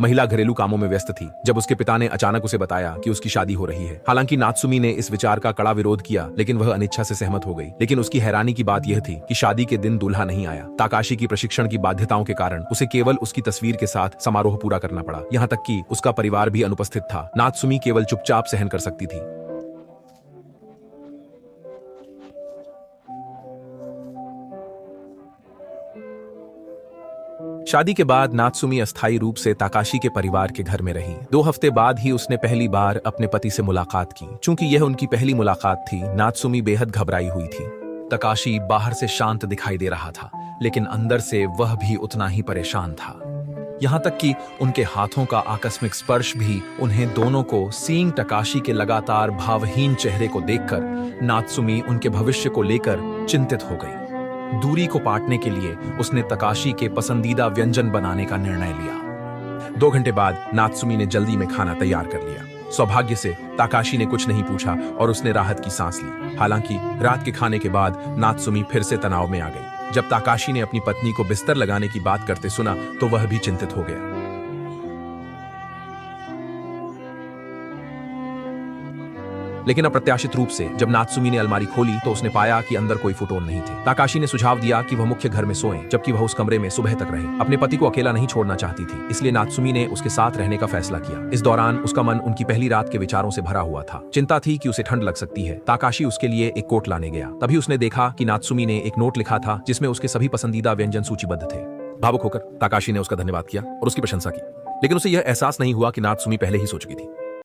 महिला घरेलू कामों में व्यस्त थी जब उसके पिता ने अचानक उसे बताया कि उसकी शादी हो रही है। हालांकि नात्सुमी ने इस विचार का कड़ा विरोध किया, लेकिन वह अनिच्छा से सहमत हो गई। लेकिन उसकी हैरानी की बात यह थी कि शादी के दिन दूल्हा नहीं आया। ताकाशी की प्रशिक्षण की बाध्यताओं के कारण उसे केवल उसकी तस्वीर के साथ समारोह पूरा करना पड़ा। यहाँ तक कि उसका परिवार भी अनुपस्थित था। नात्सुमी केवल चुपचाप सहन कर सकती थी। शादी के बाद नात्सुमी अस्थायी रूप से ताकाशी के परिवार के घर में रही। 2 हफ्ते बाद ही उसने पहली बार अपने पति से मुलाकात की। चूंकि यह उनकी पहली मुलाकात थी, नात्सुमी बेहद घबराई हुई थी। ताकाशी बाहर से शांत दिखाई दे रहा था, लेकिन अंदर से वह भी उतना ही परेशान था। यहाँ तक कि उनके हाथों का आकस्मिक स्पर्श भी उन्हें दोनों को सीइंग ताकाशी के लगातार भावहीन चेहरे को देखकर नात्सुमी उनके भविष्य को लेकर चिंतित हो गई। दूरी को पाटने के लिए उसने ताकाशी के पसंदीदा व्यंजन बनाने का निर्णय लिया। 2 घंटे बाद नात्सुमी ने जल्दी में खाना तैयार कर लिया। सौभाग्य से ताकाशी ने कुछ नहीं पूछा और उसने राहत की सांस ली। हालांकि रात के खाने के बाद नात्सुमी फिर से तनाव में आ गई। जब ताकाशी ने अपनी पत्नी को बिस्तर लगाने की बात करते सुना तो वह भी चिंतित हो गया। लेकिन अप्रत्याशित रूप से जब नात्सुमी ने अलमारी खोली तो उसने पाया कि अंदर कोई फुटोन नहीं थे। ताकाशी ने सुझाव दिया कि वह मुख्य घर में सोएं, जबकि वह उस कमरे में सुबह तक रहे। अपने पति को अकेला नहीं छोड़ना चाहती थी, इसलिए नात्सुमी ने उसके साथ रहने का फैसला किया। इस दौरान उसका मन उनकी पहली रात के विचारों से भरा हुआ था। चिंता थी कि उसे ठंड लग सकती है। ताकाशी उसके लिए एक कोट लाने गया। तभी उसने देखा कि नात्सुमी ने एक नोट लिखा था जिसमें उसके सभी पसंदीदा व्यंजन सूचीबद्ध थे। भावुक होकर ताकाशी ने उसका धन्यवाद किया और उसकी प्रशंसा की, लेकिन उसे यह एहसास नहीं हुआ कि नात्सुमी पहले ही सो चुकी थी।